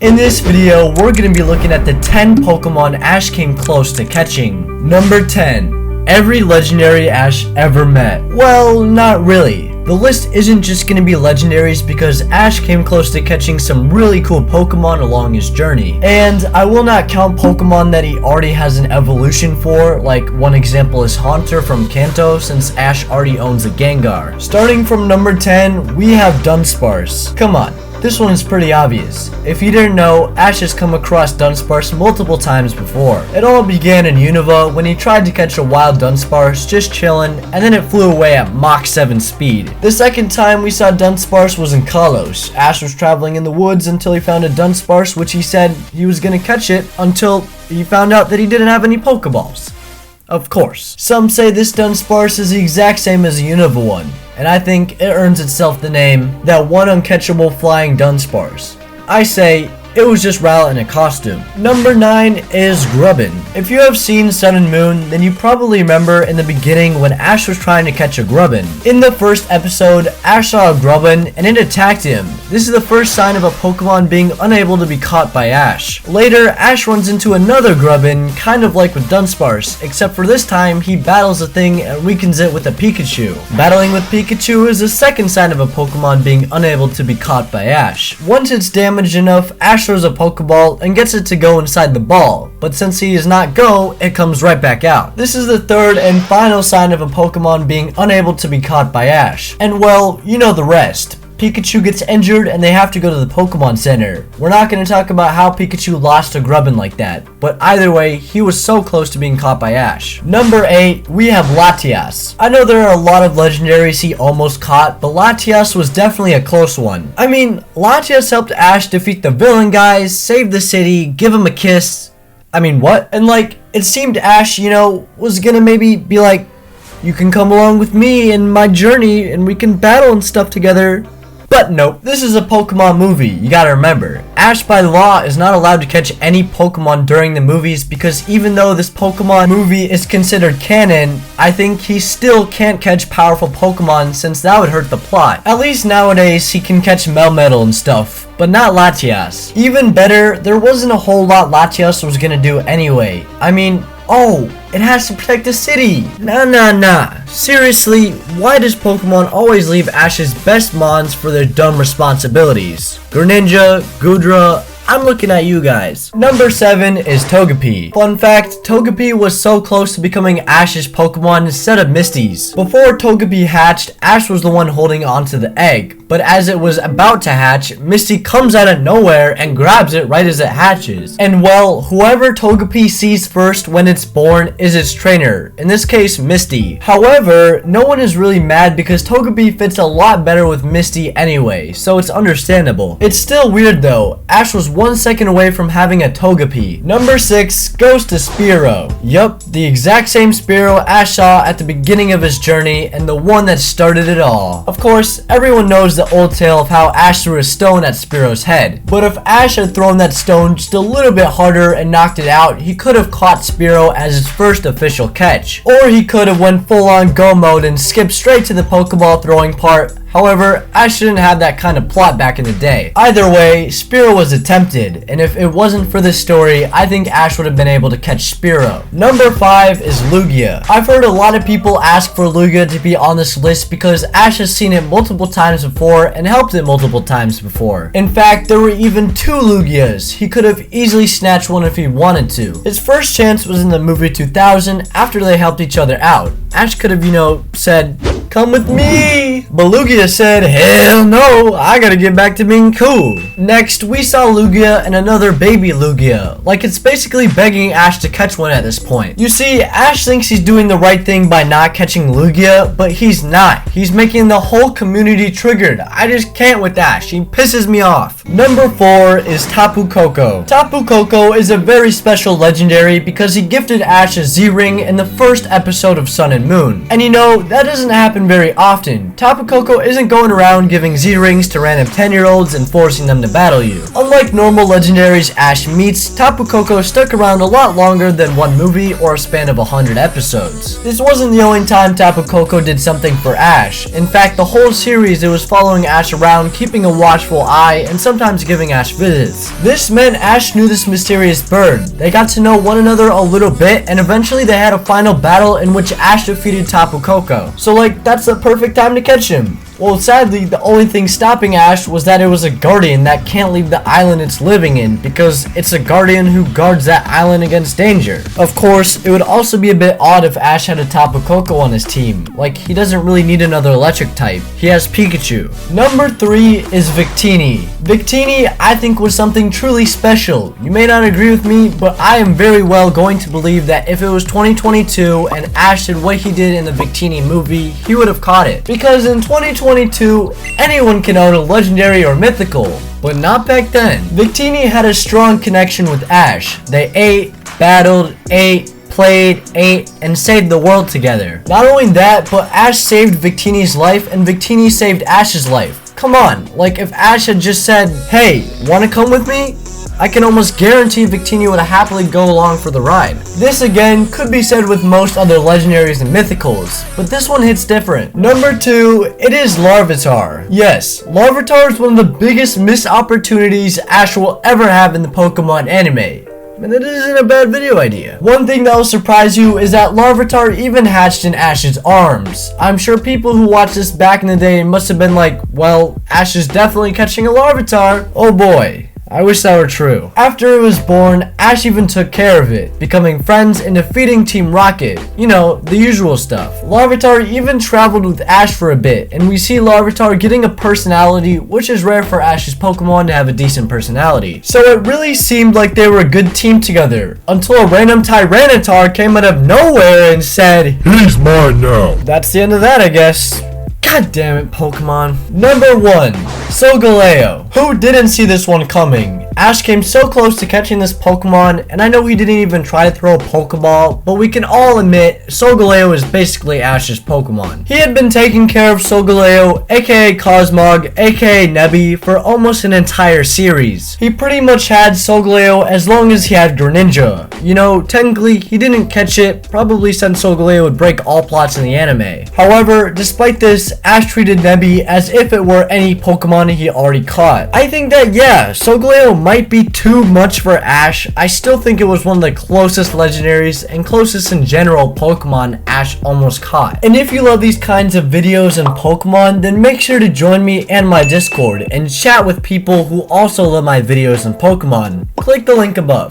In this video, we're going to be looking at the 10 Pokemon Ash came close to catching. Number 10. Every legendary Ash ever met. Well, not really. The list isn't just going to be legendaries because Ash came close to catching some really cool Pokemon along his journey. And I will not count Pokemon that he already has an evolution for, like one example is Haunter from Kanto, since Ash already owns a Gengar. Starting from number 10, we have Dunsparce. Come on. This one is pretty obvious. If you didn't know, Ash has come across Dunsparce multiple times before. It all began in Unova when he tried to catch a wild Dunsparce just chillin', and then it flew away at Mach 7 speed. The second time we saw Dunsparce was in Kalos. Ash was traveling in the woods until he found a Dunsparce, which he said he was gonna catch it until he found out that he didn't have any Pokeballs. Of course. Some say this Dunsparce is the exact same as the Unova one, and I think it earns itself the name that one uncatchable flying Dunsparce. I say it was just Rowlet in a costume. Number 9 is Grubbin. If you have seen Sun and Moon, then you probably remember in the beginning when Ash was trying to catch a Grubbin. In the first episode, Ash saw a Grubbin and it attacked him. This is the first sign of a Pokemon being unable to be caught by Ash. Later, Ash runs into another Grubbin, kind of like with Dunsparce, except for this time he battles the thing and weakens it with a Pikachu. Battling with Pikachu is the second sign of a Pokemon being unable to be caught by Ash. Once it's damaged enough, Ash throws a Pokeball and gets it to go inside the ball, but since he does not go, it comes right back out. This is the third and final sign of a Pokemon being unable to be caught by Ash. And well, you know the rest. Pikachu gets injured and they have to go to the Pokemon Center. We're not going to talk about how Pikachu lost to Grubbin like that, but either way, he was so close to being caught by Ash. Number 8, we have Latias. I know there are a lot of legendaries he almost caught, but Latias was definitely a close one. I mean, Latias helped Ash defeat the villain guys, save the city, give him a kiss. I mean, what? And like, it seemed Ash, was gonna maybe be like, you can come along with me in my journey and we can battle and stuff together. But nope, this is a Pokemon movie, you gotta remember. Ash by law is not allowed to catch any Pokemon during the movies because even though this Pokemon movie is considered canon, I think he still can't catch powerful Pokemon since that would hurt the plot. At least nowadays he can catch Melmetal and stuff, but not Latias. Even better, there wasn't a whole lot Latias was gonna do anyway. I mean, oh, it has to protect the city. Nah. Seriously, why does Pokemon always leave Ash's best mons for their dumb responsibilities? Greninja, Goodra, I'm looking at you guys. Number 7 is Togepi. Fun fact, Togepi was so close to becoming Ash's Pokemon instead of Misty's. Before Togepi hatched, Ash was the one holding onto the egg, but as it was about to hatch, Misty comes out of nowhere and grabs it right as it hatches. And well, whoever Togepi sees first when it's born is its trainer, in this case Misty. However, no one is really mad because Togepi fits a lot better with Misty anyway, so it's understandable. It's still weird though, Ash was 1 second away from having a Togepi. Number 6 goes to Spearo. Yup, the exact same Spearo Ash saw at the beginning of his journey and the one that started it all. Of course, everyone knows the old tale of how Ash threw a stone at Spearo's head, but if Ash had thrown that stone just a little bit harder and knocked it out, he could have caught Spearo as his first official catch. Or he could have went full on go mode and skipped straight to the Pokeball throwing part. However, Ash didn't have that kind of plot back in the day. Either way, Spearo was attempted, and if it wasn't for this story, I think Ash would have been able to catch Spearo. Number 5 is Lugia. I've heard a lot of people ask for Lugia to be on this list because Ash has seen it multiple times before and helped it multiple times before. In fact, there were even 2 Lugias. He could have easily snatched one if he wanted to. His first chance was in the movie 2000 after they helped each other out. Ash could have, said, "Come with me!" But Lugia said, "Hell no, I gotta get back to being cool." Next, we saw Lugia and another baby Lugia. Like, it's basically begging Ash to catch one at this point. You see, Ash thinks he's doing the right thing by not catching Lugia, but he's not. He's making the whole community triggered. I just can't with Ash. He pisses me off. Number 4 is Topukoko. Topukoko is a very special legendary because he gifted Ash a Z-Ring in the first episode of Sun and Moon. And that doesn't happen very often. Topukoko isn't going around giving Z-Rings to random 10-year-olds and forcing them to battle you. Unlike normal legendaries Ash meets, Topukoko stuck around a lot longer than one movie or a span of 100 episodes. This wasn't the only time Topukoko did something for Ash. In fact, the whole series it was following Ash around, keeping a watchful eye, and sometimes sometimes giving Ash visits. This meant Ash knew this mysterious bird. They got to know one another a little bit, and eventually they had a final battle in which Ash defeated Topukoko. So like, that's the perfect time to catch him. Well, sadly, the only thing stopping Ash was that it was a guardian that can't leave the island it's living in because it's a guardian who guards that island against danger. Of course, it would also be a bit odd if Ash had a Topukoko on his team. Like, he doesn't really need another electric type. He has Pikachu. Number 3 is Victini. Victini, I think, was something truly special. You may not agree with me, but I am very well going to believe that if it was 2022 and Ash did what he did in the Victini movie, he would have caught it. Because in 2022, anyone can own a legendary or mythical, but not back then. Victini had a strong connection with Ash. They ate, battled, played, ate, and saved the world together. Not only that, but Ash saved Victini's life and Victini saved Ash's life. Come on, like if Ash had just said, hey, wanna come with me? I can almost guarantee Victini would happily go along for the ride. This again could be said with most other legendaries and mythicals, but this one hits different. Number 2, it is Larvitar. Yes, Larvitar is one of the biggest missed opportunities Ash will ever have in the Pokemon anime. And it isn't a bad video idea. One thing that will surprise you is that Larvitar even hatched in Ash's arms. I'm sure people who watched this back in the day must have been like, well, Ash is definitely catching a Larvitar. Oh boy. I wish that were true. After it was born, Ash even took care of it, becoming friends and defeating Team Rocket. You know, the usual stuff. Larvitar even traveled with Ash for a bit, and we see Larvitar getting a personality, which is rare for Ash's Pokemon to have a decent personality. So it really seemed like they were a good team together, until a random Tyranitar came out of nowhere and said, "He's mine now." That's the end of that, I guess. God damn it, Pokemon. Number 1, Solgaleo. Who didn't see this one coming? Ash came so close to catching this Pokemon, and I know he didn't even try to throw a Pokeball, but we can all admit Solgaleo is basically Ash's Pokemon. He had been taking care of Solgaleo, aka Cosmog, aka Nebby, for almost an entire series. He pretty much had Solgaleo as long as he had Greninja. You know, technically, he didn't catch it, probably since Solgaleo would break all plots in the anime. However, despite this, Ash treated Nebby as if it were any Pokemon he already caught. I think that, yeah, Solgaleo might be too much for Ash. I still think it was one of the closest legendaries and closest in general Pokemon Ash almost caught. And if you love these kinds of videos and Pokemon, then make sure to join me and my Discord and chat with people who also love my videos and Pokemon. Click the link above.